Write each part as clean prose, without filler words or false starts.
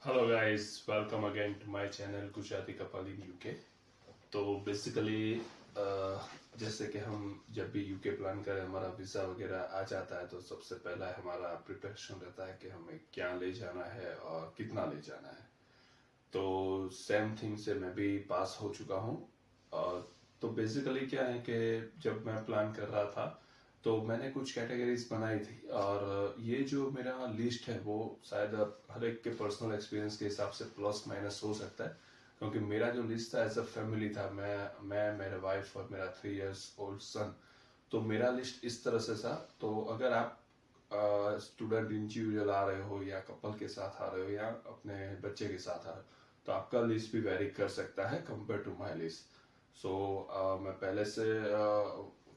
Hello guys, welcome again to my channel Gujarati couple in UK. तो basically जैसे कि हम जब भी यूके प्लान करें, हमारा वीज़ा वगैरह आ जाता है तो सबसे पहला हमारा प्रिपरेशन रहता है कि हमें क्या ले जाना है और कितना ले जाना है। तो सेम थिंग से मैं भी पास हो चुका हूँ। और तो बेसिकली क्या है कि जब मैं प्लान कर रहा था तो मैंने कुछ कैटेगरीज बनाई थी, और ये जो मेरा लिस्ट है वो शायद हर एक के पर्सनल एक्सपीरियंस के हिसाब से प्लस माइनस हो सकता है। क्योंकि मेरा जो लिस्ट था एज अ फैमिली था, मैं मेरे वाइफ और मेरा 3 इयर्स ओल्ड सन। तो मेरा लिस्ट इस तरह से था। तो अगर आप स्टूडेंट इंडिविजुअल आ रहे हो या कपल के साथ आ रहे हो या अपने बच्चे के साथ आ रहे हो, तो आपका लिस्ट भी वेरी कर सकता है कंपेयर टू माई लिस्ट। सो मैं पहले से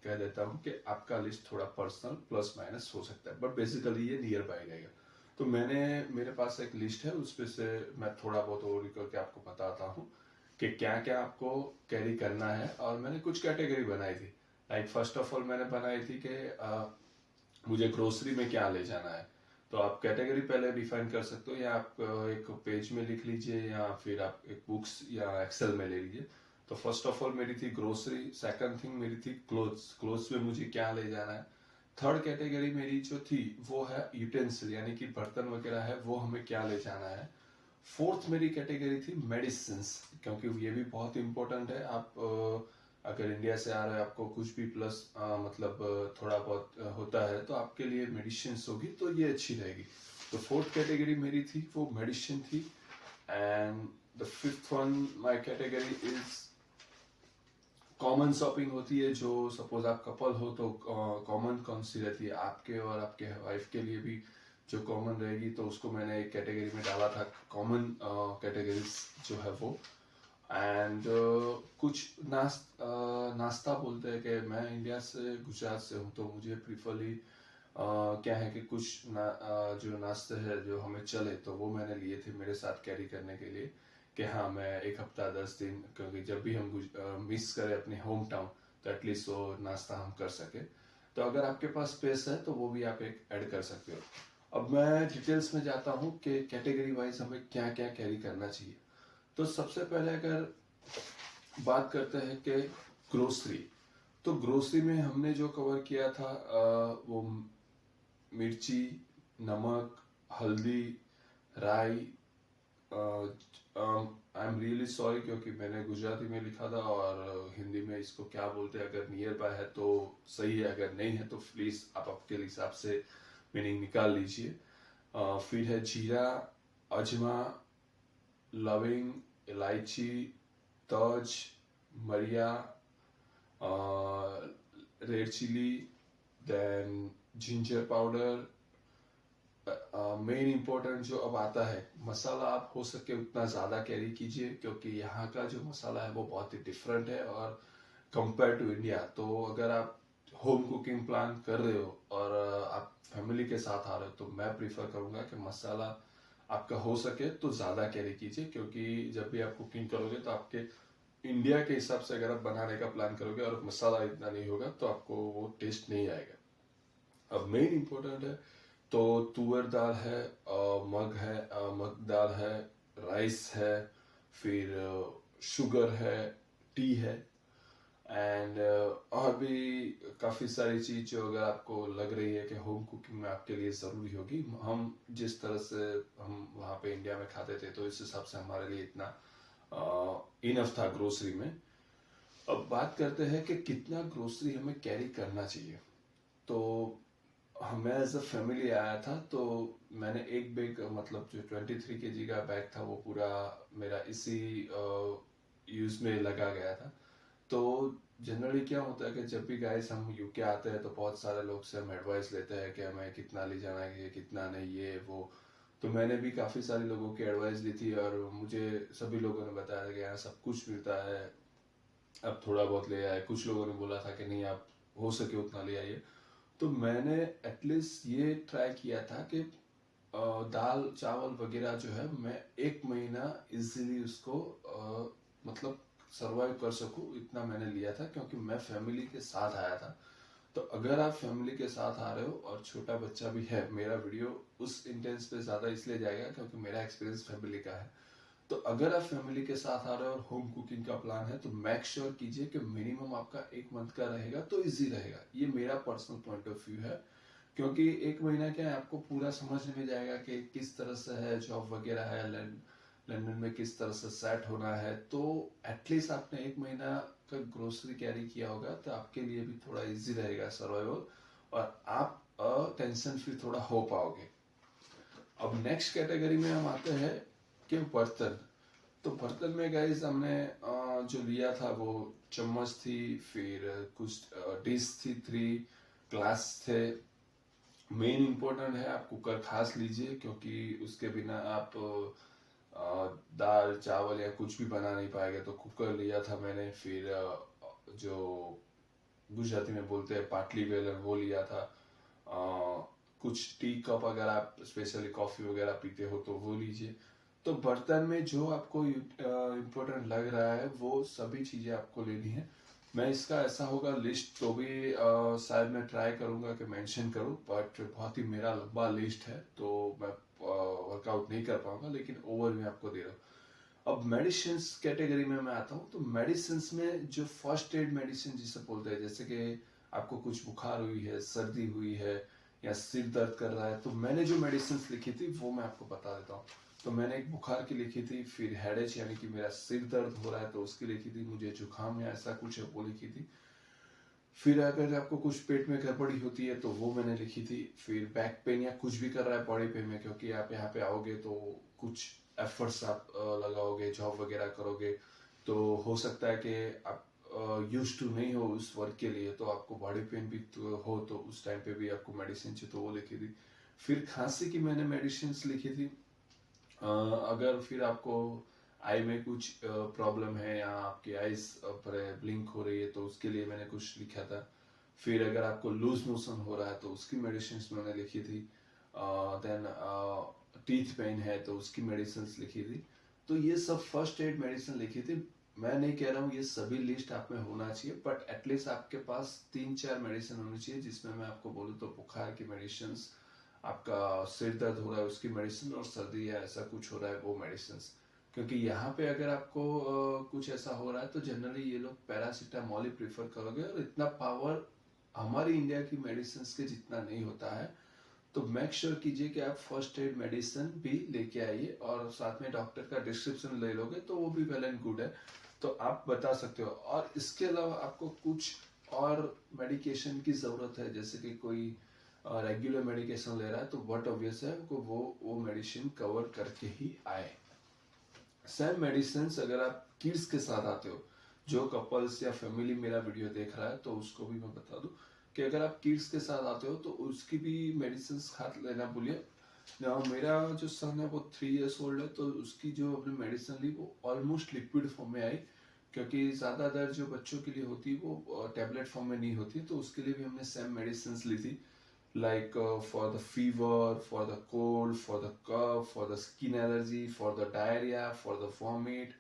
कह देता हूँ कि आपका लिस्ट थोड़ा पर्सनल प्लस माइनस हो सकता है, बट बेसिकली ये नियर बाय रहेगा। तो मेरे पास एक लिस्ट है, उस पे से मैं थोड़ा बहुत और करके आपको बताता हूँ कि क्या क्या आपको कैरी करना है। और मैंने कुछ कैटेगरी बनाई थी। लाइक फर्स्ट ऑफ ऑल मैंने बनाई थी कि मुझे ग्रोसरी में क्या ले जाना है। तो आप कैटेगरी पहले डिफाइन कर सकते हो, या आप एक पेज में लिख लीजिए, या फिर आप एक बुक्स या एक्सेल में ले लीजिए। तो फर्स्ट ऑफ ऑल मेरी थी ग्रोसरी, सेकंड थिंग मेरी थी क्लोथ्स, क्लोथ्स में मुझे क्या ले जाना है। थर्ड कैटेगरी मेरी जो थी वो है यूटेंसिल, यानी कि बर्तन वगैरह है वो हमें क्या ले जाना है। फोर्थ मेरी कैटेगरी थी मेडिसिन, क्योंकि ये भी बहुत इंपॉर्टेंट है। आप अगर इंडिया से आ रहे हैं, आपको कुछ भी प्लस मतलब थोड़ा बहुत होता है तो आपके लिए मेडिसिन होगी, तो ये अच्छी रहेगी। तो फोर्थ कैटेगरी मेरी थी वो मेडिसिन थी। And the fifth one my category is common shopping होती है। जो सपोज आप कपल हो तो कॉमन कौन सी रहती है आपके और आपके वाइफ के लिए भी जो कॉमन रहेगी, तो उसको मैंने एक कैटेगरी में डाला था, कॉमन कैटेगरीज जो है वो। एंड कुछ नाश्ता बोलते हैं कि मैं इंडिया से गुजरात से हूँ, तो मुझे प्रीफरली क्या है कि कुछ जो नाश्ते है जो हमें चले, तो वो मैंने लिए थे मेरे साथ कैरी करने के लिए। कि हाँ, मैं एक हफ्ता 10 दिन, क्योंकि जब भी हम मिस करें अपने होम टाउन, तो एटलीस्ट वो नाश्ता हम कर सके। तो अगर आपके पास स्पेस है तो वो भी आप एक ऐड कर सकते हो। अब मैं डिटेल्स में जाता हूँ कि कैटेगरी वाइज हमें क्या क्या कैरी करना चाहिए। तो सबसे पहले अगर बात करते हैं कि ग्रोसरी, तो ग्रोसरी में हमने जो कवर किया था वो मिर्ची, नमक, हल्दी, राई। आई एम रियली सॉरी क्योंकि मैंने गुजराती में लिखा था और हिंदी में इसको क्या बोलते हैं, अगर नियर बाय है तो सही है, अगर नहीं है तो प्लीज आप आपके हिसाब से मीनिंग निकाल लीजिए। फिर है जीरा, अजमा, लविंग, इलायची, तज, मरिया, red chilli, then ginger powder. Main important जो अब आता है मसाला, आप हो सके उतना ज्यादा कैरी कीजिए, क्योंकि यहाँ का जो मसाला है वो बहुत ही डिफरेंट है और कंपेयर टू इंडिया। तो अगर आप होम कुकिंग प्लान कर रहे हो और आप फैमिली के साथ आ रहे हो, तो मैं प्रीफर करूंगा कि मसाला आपका हो सके तो ज्यादा कैरी कीजिए, क्योंकि जब भी आप कुकिंग करोगे तो आपके इंडिया के हिसाब से अगर आप बनाने का प्लान करोगे और मसाला इतना नहीं होगा तो आपको वो टेस्ट नहीं आएगा। अब मेन इंपॉर्टेंट है तो तुअर दाल है, मग है, मग दाल है, राइस है, फिर शुगर है, टी है। एंड और भी काफ़ी सारी चीज़ जो अगर आपको लग रही है कि होम कुकिंग में आपके लिए ज़रूरी होगी। हम जिस तरह से हम वहाँ पे इंडिया में खाते थे, तो इस हिसाब से हमारे लिए इतना इनफ था ग्रोसरी में। अब बात करते हैं कि कितना ग्रोसरी हमें कैरी करना चाहिए। तो मैं एज अ फैमिली आया था, तो मैंने एक बैग, मतलब जो 23 kg का बैग था वो पूरा मेरा इसी यूज में लगा गया था। तो जनरली क्या होता है कि जब भी गाइस हम यूके आते हैं तो बहुत सारे लोग से हम एडवाइस लेते हैं कि हमें कितना ले जाना है, कितना नहीं, ये वो। तो मैंने भी काफ़ी सारे लोगों की एडवाइस ली थी और मुझे सभी लोगों ने बताया था कि यहाँ सब कुछ मिलता है, अब थोड़ा बहुत ले आए। कुछ लोगों ने बोला था कि नहीं, आप हो सके उतना ले आइए। तो मैंने एटलीस्ट ये ट्राई किया था कि दाल चावल वगैरह जो है मैं एक महीना इजीली उसको मतलब सरवाइव कर सकूं, इतना मैंने लिया था, क्योंकि मैं फैमिली के साथ आया था। तो अगर आप फैमिली के साथ आ रहे हो और छोटा बच्चा भी है, मेरा वीडियो उस इंटेंस पे ज्यादा इसलिए जाएगा क्योंकि मेरा एक्सपीरियंस फैमिली का है। तो अगर आप फैमिली के साथ आ रहे हो और होम कुकिंग का प्लान है तो मेक श्योर कीजिए कि मिनिमम आपका 1 मंथ का रहेगा तो इजी रहेगा। ये मेरा पर्सनल पॉइंट ऑफ व्यू है, क्योंकि 1 महीना क्या है, आपको पूरा समझ में जाएगा कि किस तरह से है जॉब वगैरह है, लंदन में किस तरह से सेट होना है। तो एटलीस्ट आपने 1 महीना का ग्रोसरी कैरी किया होगा तो आपके लिए भी थोड़ा इजी रहेगा सर्वाइवल, और आप टेंशन फ्री थोड़ा हो पाओगे। अब नेक्स्ट कैटेगरी में हम आते हैं कि बर्तन। तो बर्तन में गाइस हमने जो लिया था वो चम्मच थी, फिर कुछ डिश थी, 3 ग्लास थे। मेन इम्पोर्टेंट है आप कुकर खास लीजिए, क्योंकि उसके बिना आप दाल चावल या कुछ भी बना नहीं पाएगा। तो कुकर लिया था मैंने, फिर जो गुजराती में बोलते हैं पाटली बेलन वो लिया था। कुछ टी कप अगर आप स्पेशली कॉफी वगैरह पीते हो तो वो लीजिए। तो बर्तन में जो आपको इम्पोर्टेंट लग रहा है वो सभी चीजें आपको लेनी है। मैं इसका ऐसा होगा लिस्ट तो भी शायद मैं ट्राई करूंगा कि मेंशन करूं, बट बहुत ही मेरा लंबा लिस्ट है तो मैं वर्कआउट नहीं कर पाऊंगा, लेकिन ओवर में आपको दे रहा हूँ। अब मेडिसिन कैटेगरी में मैं आता हूँ। तो मेडिसिन में जो फर्स्ट एड मेडिसिन जिसे बोलते हैं, जैसे कि आपको कुछ बुखार हुई है, सर्दी हुई है या सिर दर्द कर रहा है, तो मैंने जो मेडिसिन लिखी थी वो मैं आपको बता देता हूँ। तो मैंने एक बुखार की लिखी थी, फिर हेडेक यानी कि मेरा सिर दर्द हो रहा है तो उसकी लिखी थी, मुझे जुकाम या ऐसा कुछ है वो लिखी थी। फिर अगर आपको कुछ पेट में गड़बड़ी होती है तो वो मैंने लिखी थी। फिर बैक पेन या कुछ भी कर रहा है बॉडी पेन में, क्योंकि आप यहाँ पे आओगे तो कुछ एफर्ट्स आप लगाओगे, जॉब वगैरह करोगे, तो हो सकता है कि आप यूज टू नहीं हो उस वर्क के लिए, तो आपको बॉडी पेन भी तो हो, तो उस टाइम पे भी आपको मेडिसिन चाहिए तो वो लिखी थी। फिर खांसी की मैंने मेडिसिन लिखी थी। अगर फिर आपको आई में कुछ प्रॉब्लम है या आपकी आईज पर ब्लिंक हो रही है तो उसके लिए मैंने कुछ लिखा था। फिर अगर आपको लूज मोशन हो रहा है तो उसकी मेडिसिन मैंने लिखी थी। देन टीथ पेन है तो उसकी मेडिसिन लिखी थी। तो ये सब फर्स्ट एड मेडिसिन लिखी थी। मैं नहीं कह रहा हूँ ये सभी लिस्ट आप में होना चाहिए, बट एटलीस्ट आपके पास 3-4 मेडिसिन होनी चाहिए, जिसमें मैं आपको बोलूँ तो बुखार की मेडिसिन, आपका सिर दर्द हो रहा है उसकी मेडिसिन, और सर्दी या ऐसा कुछ हो रहा है वो मेडिसिन। क्योंकि यहाँ पे अगर आपको कुछ ऐसा हो रहा है तो जनरली ये लोग पैरासीटामोल ही प्रीफर करोगे, और इतना पावर हमारी इंडिया की मेडिसिन के जितना नहीं होता है। तो मेक श्योर कीजिए कि आप फर्स्ट एड मेडिसिन भी लेके आइए, और साथ में डॉक्टर का डिस्क्रिप्शन ले लोगे तो वो भी वेल एंड गुड है, तो आप बता सकते हो। और इसके अलावा आपको कुछ और मेडिकेशन की जरूरत है, जैसे कि कोई रेगुलर मेडिकेशन ले रहा है तो व्हाट ऑब्वियस है को वो मेडिसिन कवर करके ही आए। सेम मेडिसिन अगर आप किड्स के साथ आते हो, जो कपल्स या फैमिली मेरा वीडियो देख रहा है तो उसको भी मैं बता दूं कि अगर आप किड्स के साथ आते हो तो उसकी भी मेडिसिन खा लेना भूलिए। मेरा जो सन है वो 3 years ओल्ड है, तो उसकी जो अपनी मेडिसिन ली वो ऑलमोस्ट लिक्विड फॉर्म में आई, क्योंकि ज्यादातर जो बच्चों के लिए होती है वो टेबलेट फॉर्म में नहीं होती, तो उसके लिए भी हमने सेम मेडिसिन ली थी। like for the fever, for the cold, for the cough, for the skin allergy, for the diarrhea, for the vomit,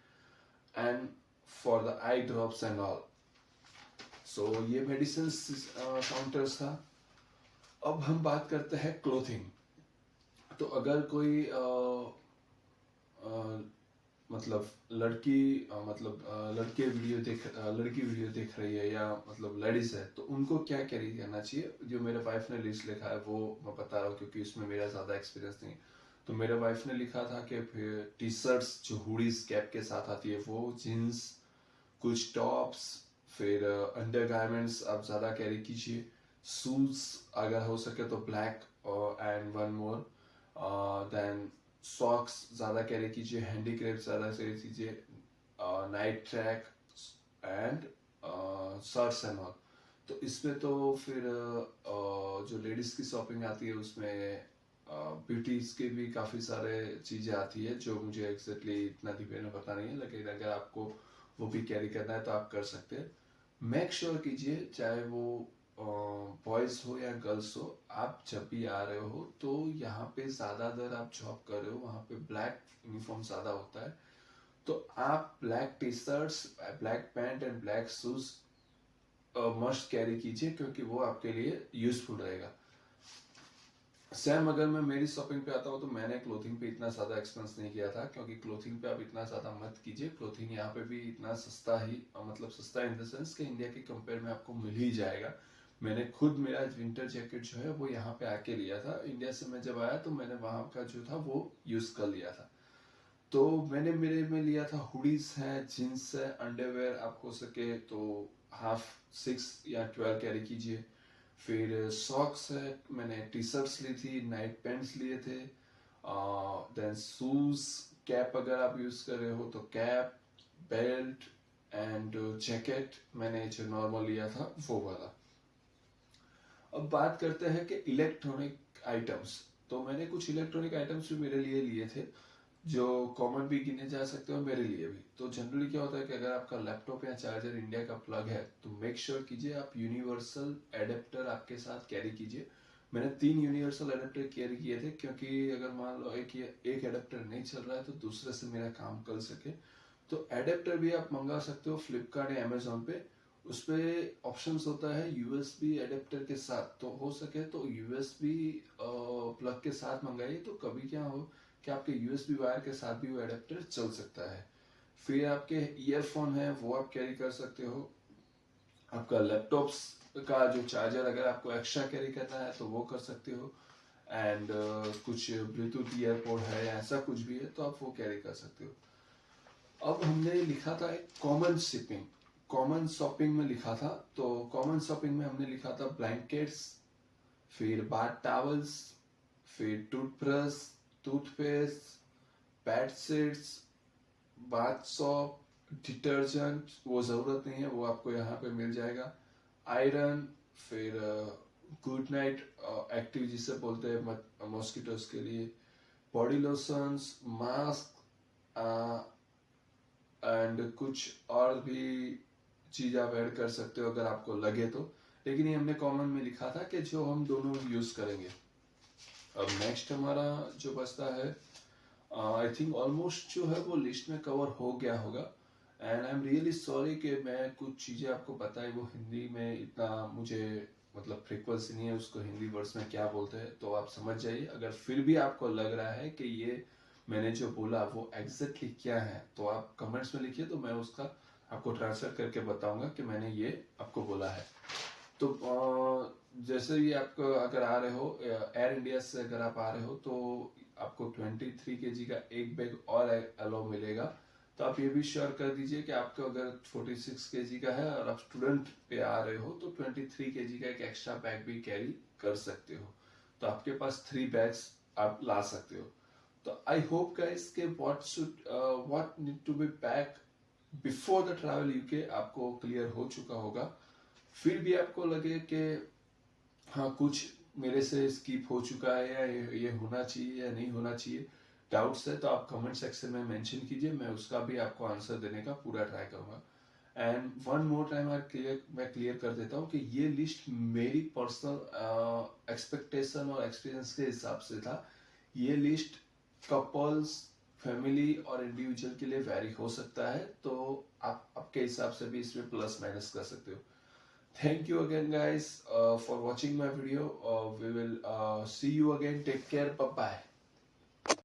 and for the eye drops and all. So ये मेडिसिन काउंटर्स था। अब हम बात करते हैं clothing. तो अगर कोई मतलब लड़की लड़की वीडियो देख रही है या मतलब लेडीज है, तो उनको क्या कैरी करना चाहिए। जो मेरे वाइफ ने लिस्ट लिखा है वो मैं बता रहा हूँ, क्योंकि उसमें मेरा ज्यादा एक्सपीरियंस नहीं। तो मेरे वाइफ ने लिखा था कि फिर टी शर्ट्स जो हुडीज कैप के साथ आती है वो, जीन्स, कुछ टॉप्स, फिर अंडर गारमेंट्स आप ज्यादा कैरी कीजिए। शूज अगर हो सके तो black, and one more, then socks ज्यादा कैरी कीजिए, हैंडीक्राफ्ट ज्यादा कैरी कीजिए, night track and shirts and all. तो इसमें तो फिर जो लेडीज की शॉपिंग आती है उसमें ब्यूटीज के भी काफी सारे चीजें आती है, जो मुझे एग्जैक्टली इतना डिटेल में पता नहीं है, लेकिन अगर आपको वो भी कैरी करना है तो आप कर सकते हैं। मेक श्योर कीजिए चाहे वो बॉयज हो या गर्ल्स हो, आप जब भी आ रहे हो तो यहाँ पे ज्यादातर आप जॉब कर रहे हो वहां पे ब्लैक यूनिफॉर्म ज्यादा होता है। तो आप black T shirts, black pant and black shoes must carry कीजिए, क्योंकि वो आपके लिए यूजफुल रहेगा। सेम अगर मैं मेरी शॉपिंग पे आता हूँ तो मैंने क्लोथिंग पे इतना ज़्यादा एक्सपेंस नहीं किया था, क्योंकि क्लोथिंग पे आप इतना ज़्यादा मत कीजिए। क्लोथिंग यहाँ पे भी इतना सस्ता ही, मतलब सस्ता इन द सेंस कि इंडिया के कंपेयर में आपको मिल ही जाएगा। मैंने खुद मेरा विंटर जैकेट जो है वो यहाँ पे आके लिया था। इंडिया से मैं जब आया तो मैंने वहाँ का जो था वो यूज़ कर लिया था। तो मैंने मेरे में लिया था हुडीज है, जीन्स है, अंडरवेयर, आप हो सके तो हाफ 6 या 12 कैरी कीजिए। फिर सॉक्स है, मैंने टी शर्ट्स ली थी, नाइट पैंट्स लिए थे, देन शूज, कैप अगर आप यूज कर रहे हो तो कैप, बेल्ट एंड जैकेट मैंने जो नॉर्मल लिया था वो वाला। अब बात करते हैं कि इलेक्ट्रॉनिक आइटम्स। तो मैंने कुछ इलेक्ट्रॉनिक आइटम्स भी मेरे लिए थे जो कॉमन भी गिने जा सकते हो मेरे लिए भी। तो जनरली क्या होता है कि अगर आपका लैपटॉप या चार्जर इंडिया का प्लग है तो मेक श्योर कीजिए आप यूनिवर्सल एडेप्टर आपके साथ कैरी कीजिए। मैंने 3 यूनिवर्सल एडेप्टर कैरी किए थे, क्योंकि अगर मान लो एक एडेप्टर नहीं चल रहा है तो दूसरे से मेरा काम कर सके। तो एडेप्टर भी आप मंगा सकते हो फ्लिपकार्ट या अमेजोन पे। उस पे ऑप्शंस होता है यूएसबी एडेप्टर के साथ, तो हो सके तो यूएसबी प्लग के साथ मंगाइए, तो कभी क्या हो कि आपके यूएसबी वायर के साथ भी वो एडेप्टर चल सकता है। फिर आपके ईयरफोन है वो आप कैरी कर सकते हो। आपका लैपटॉप्स का जो चार्जर अगर आपको एक्स्ट्रा कैरी करना है तो वो कर सकते हो। एंड कुछ ब्लूटूथ ईयरपोड है या ऐसा कुछ भी है तो आप वो कैरी कर सकते हो। अब हमने लिखा था एक कॉमन शिपिंग, कॉमन शॉपिंग में लिखा था। तो कॉमन शॉपिंग में हमने लिखा था ब्लैंकेट्स, फिर बाथ टॉवल्स, फिर toothbrush, toothpaste, bed sheets, bath shop, detergent वो जरूरत नहीं है, वो आपको यहाँ पे मिल जाएगा। आयरन, फिर गुड नाइट एक्टिव जिसे बोलते हैं मॉस्किटोज के लिए, बॉडी लोशंस, मास्क एंड कुछ और भी चीज आप ऐड कर सकते हो अगर आपको लगे तो। लेकिन ये हमने कॉमन में लिखा था कि जो हम दोनों यूज करेंगे। अब नेक्स्ट हमारा जो बचता है, आई थिंक ऑलमोस्ट जो है वो लिस्ट में कवर हो गया होगा। And I am really sorry कि मैं कुछ चीज़ें आपको बताई वो हिंदी में इतना मुझे मतलब फ्रीक्वेंसी नहीं है उसको हिंदी वर्ड्स में क्या बोलते हैं, तो आप समझ जाइए। अगर फिर भी आपको लग रहा है कि ये मैंने जो बोला वो एग्जैक्टली क्या है तो आप कमेंट्स में लिखिए, तो मैं उसका आपको ट्रांसलेट करके बताऊंगा कि मैंने ये आपको बोला है। तो जैसे ही आप अगर आ रहे हो एयर इंडिया से अगर आप आ रहे हो तो आपको 23 kg का एक बैग और अलाउ मिलेगा। तो आप ये भी श्योर कर दीजिए कि आपको अगर 46 kg का है और आप स्टूडेंट पे आ रहे हो तो 23 kg का एक एक्स्ट्रा बैग भी कैरी कर सकते हो। तो आपके पास 3 बैग्स आप ला सकते हो। तो आई होप गाइस के what need to be pack before the travel UK आपको क्लियर हो चुका होगा। फिर भी आपको लगे कि हाँ कुछ मेरे से स्किप हो चुका है या ये होना चाहिए या नहीं होना चाहिए, डाउट्स है तो आप कमेंट सेक्शन में मेंशन कीजिए, मैं उसका भी आपको आंसर देने का पूरा ट्राई करूंगा। एंड वन मोर टाइम मैं क्लियर कर देता हूँ कि ये लिस्ट मेरी पर्सनल एक्सपेक्टेशन और एक्सपीरियंस के हिसाब से था। ये लिस्ट कपल्स, फैमिली और इंडिविजुअल के लिए वेरी हो सकता है, तो आप आपके हिसाब से भी इसमें प्लस माइनस कर सकते हो। Thank you again, guys, for watching my video. We will see you again. Take care. Bye bye.